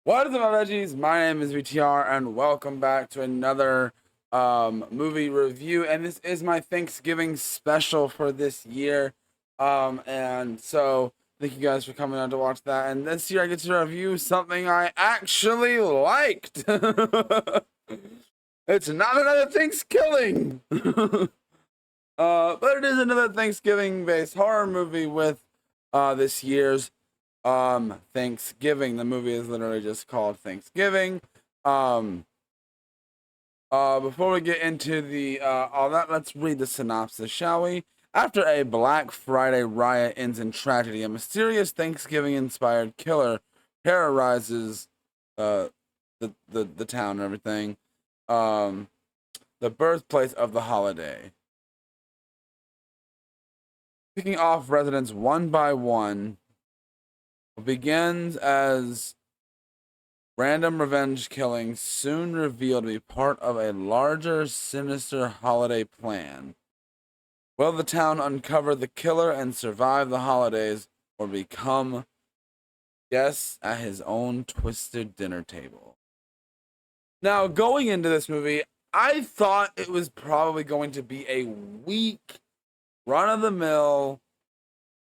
What is up, my veggies? My name is VTR, and welcome back to another movie review. And this is my Thanksgiving special for this year. And so thank you guys for coming out to watch that. And this year, I get to review something I actually liked. It's not another Thanksgiving, but it is another Thanksgiving-based horror movie with this year's Thanksgiving. The movie is literally just called Thanksgiving. Before we get into the all that, let's read the synopsis, shall we? After a Black Friday riot ends in tragedy, a mysterious Thanksgiving-inspired killer terrorizes the town and everything. The birthplace of the holiday. Picking off residents one by one begins as random revenge killings soon revealed to be part of a larger, sinister holiday plan. Will the town uncover the killer and survive the holidays, or become guests at his own twisted dinner table? Now, going into this movie, I thought it was probably going to be a weak, run-of-the-mill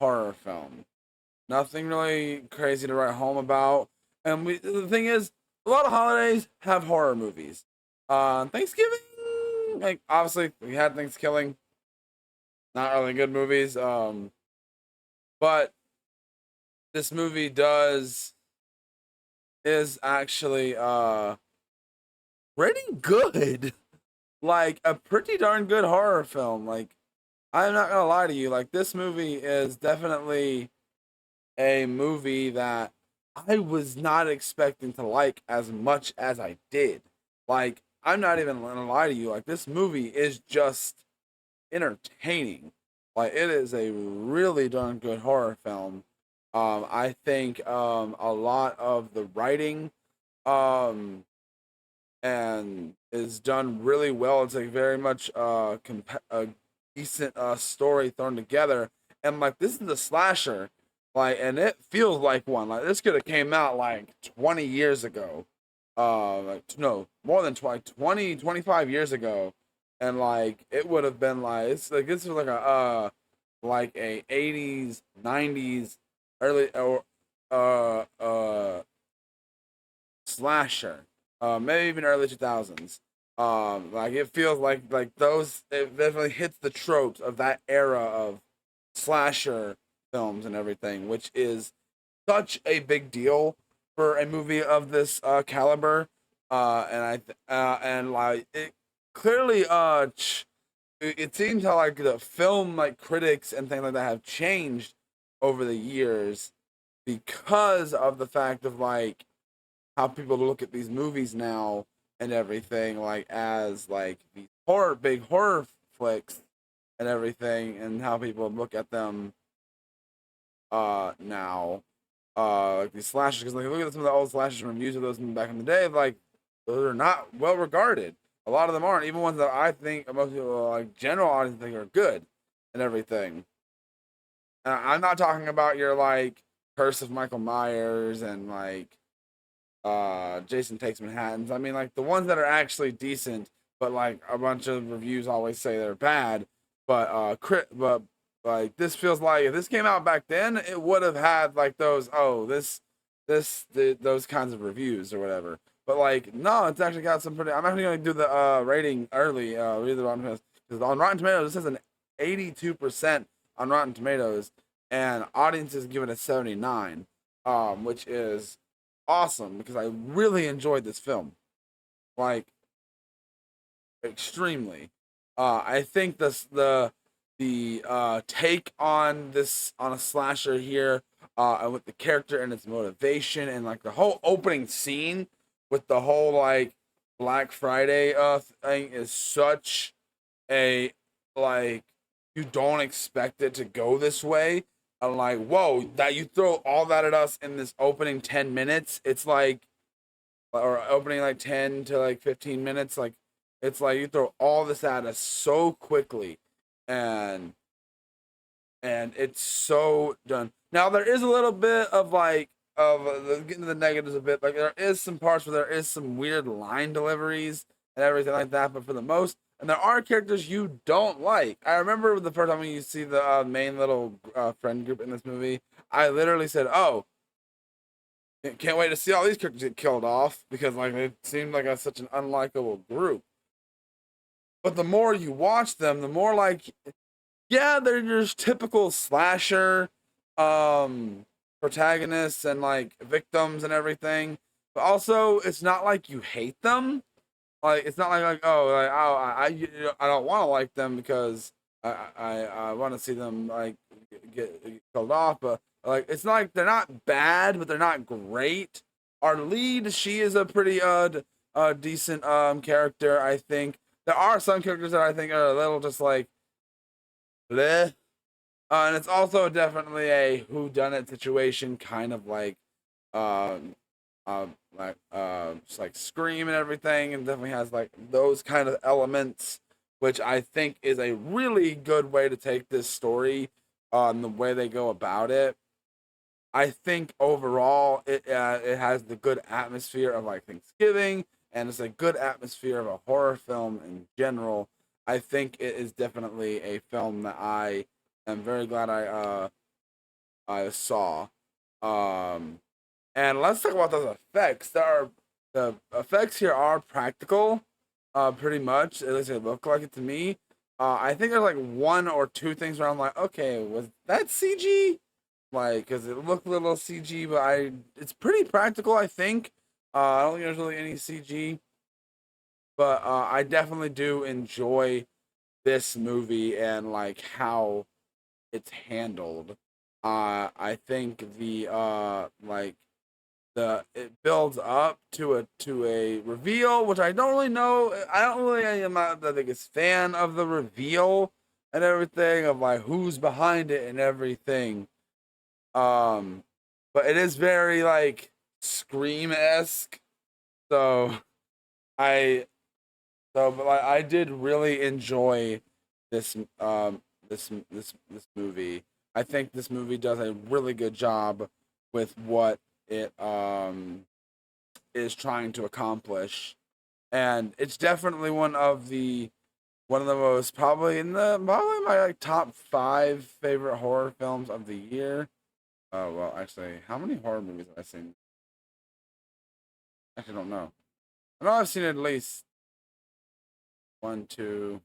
horror film. Nothing really crazy to write home about. And the thing is, a lot of holidays have horror movies. Thanksgiving, like obviously we had Thanksgiving, not really good movies. But this movie is actually pretty good. Like a pretty darn good horror film. Like I'm not gonna lie to you, like this movie is definitely a movie that I was not expecting to like as much as I did. Like, I'm not even gonna lie to you. Like, this movie is just entertaining. Like, it is a really darn good horror film. I think a lot of the writing and is done really well. It's like very much a decent story thrown together. And like, this is a slasher. Like, and it feels like one. Like, this could have came out like 20 years ago. Like, no, more than 20, 25 years ago. And like, it would have been like, it's like, this was like a 80s, 90s, early, or, slasher. Maybe even early 2000s. Like, it feels like those, it definitely hits the tropes of that era of slasher films and everything, which is such a big deal for a movie of this caliber. And like it clearly it seems how like the film like critics and things like that have changed over the years because of the fact of like how people look at these movies now and everything, like as like these big horror flicks and everything, and how people look at them now, like these slashers, because like look at some of the old slashers reviews of those back in the day, like those are not well regarded. A lot of them aren't, even ones that I think most people like general audience think are good and everything. I'm not talking about your like Curse of Michael Myers and like Jason Takes Manhattan's. I mean like the ones that are actually decent, but like a bunch of reviews always say they're bad. But like this feels like if this came out back then, it would have had like those those kinds of reviews or whatever. But like no, it's actually got some pretty. I'm actually gonna do the rating early. Read the Rotten Tomatoes, because on Rotten Tomatoes this has an 82% on Rotten Tomatoes, and audiences give it a 79, which is awesome because I really enjoyed this film, like extremely. I think the take on this on a slasher here, and with the character and its motivation and like the whole opening scene with the whole like Black Friday thing is such a like you don't expect it to go this way. And like, whoa, that you throw all that at us in this opening 10 minutes. It's like or opening like 10 to like 15 minutes, like it's like you throw all this at us so quickly, and it's so done. Now there is a little bit of like of getting to the negatives a bit. Like there is some parts where there is some weird line deliveries and everything like that, but for the most, and there are characters you don't like. I remember the first time when you see the main little friend group in this movie, I literally said, "Oh, can't wait to see all these characters get killed off," because like it seemed like such an unlikable group. But the more you watch them, the more like, yeah, they're your typical slasher um protagonists and like victims and everything. But also it's not like you hate them. Like it's not like oh like oh I don't want to like them because I want to see them like get killed off, but like it's not like they're not bad, but they're not great. Our lead, she is a pretty decent character, I think. There are some characters that I think are a little just like bleh. And it's also definitely a who done it situation, kind of um just like Scream and everything, and definitely has like those kind of elements, which I think is a really good way to take this story on the way they go about it. I think overall it has the good atmosphere of like Thanksgiving, and it's a good atmosphere of a horror film in general. I think it is definitely a film that I am very glad I saw. Um, and let's talk about those effects. The effects here are practical, pretty much. At least they look like it to me. I think there's like one or two things where I'm like, okay, was that CG? Like, cause it looked a little CG, but it's pretty practical. I think. I don't think there's really any CG, but I definitely do enjoy this movie and like how it's handled. I think the like the it builds up to a reveal, which I don't really know. I don't really am not the biggest fan of the reveal and everything of like who's behind it and everything. Um, but it is very like Scream esque. So I but like I did really enjoy this this movie. I think this movie does a really good job with what it is trying to accomplish, and it's definitely one of the most probably in the probably my like top five favorite horror films of the year. Oh well, actually, how many horror movies have I seen? I actually don't know. I know I've seen at least one, two,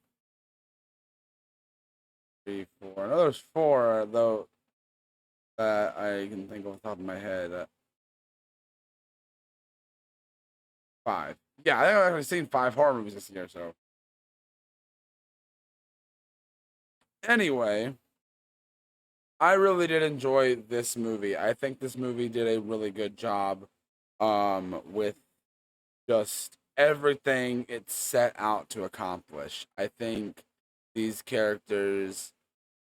three, four. I know there's four though that I can think of off the top of my head. Five. Yeah, I think I've actually seen five horror movies this year. So anyway, I really did enjoy this movie. I think this movie did a really good job with just everything it set out to accomplish. I think these characters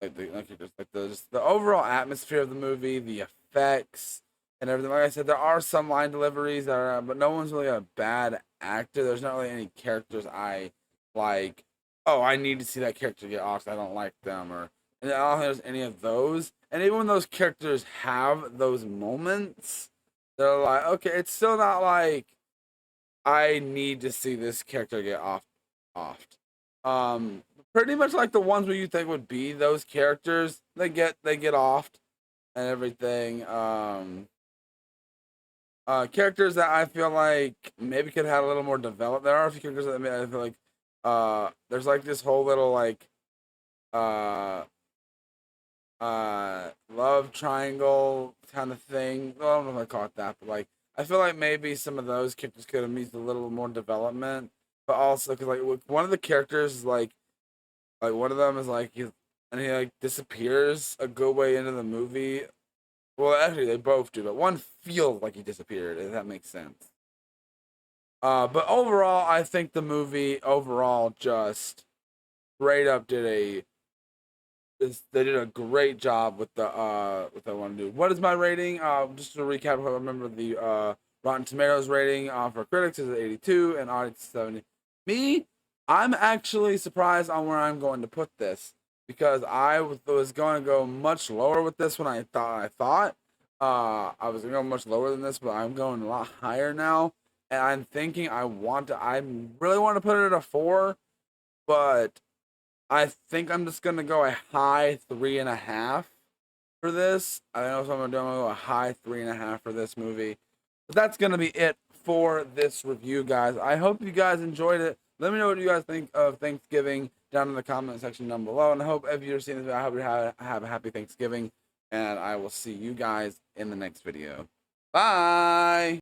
the overall atmosphere of the movie, the effects and everything. Like I said, there are some line deliveries that are, but no one's really a bad actor. There's not really any characters I like. Oh, I need to see that character get off. I don't like them, or and I don't think there's any of those. And even when those characters have those moments, they're like, okay, it's still not like I need to see this character get off. Um, Pretty much like the ones where you think would be those characters, they get offed and everything. Characters that I feel like maybe could have had a little more developed. There are a few characters that I feel like there's like this whole little like uh love triangle kind of thing. Well, I don't know if I call it that, but like I feel like maybe some of those characters could have used a little more development. But also because like one of the characters is like one of them is like and he like disappears a good way into the movie. Well, actually they both do, but one feels like he disappeared, if that makes sense. But overall, I think the movie overall just straight up did a they did a great job with the what I want to do. What is my rating? Just to recap, I remember the Rotten Tomatoes rating for critics is 82 and audience 70. Me, I'm actually surprised on where I'm going to put this because I was going to go much lower with this one. I thought. I was gonna go much lower than this, but I'm going a lot higher now. And I'm thinking I really want to put it at a 4, but I think I'm just gonna go a high 3.5 for this. I know what I'm gonna do. I'm gonna go a high 3.5 for this movie. But that's gonna be it for this review, guys. I hope you guys enjoyed it. Let me know what you guys think of Thanksgiving down in the comment section down below. And I hope if you're seeing this video, I hope you have a happy Thanksgiving. And I will see you guys in the next video. Bye!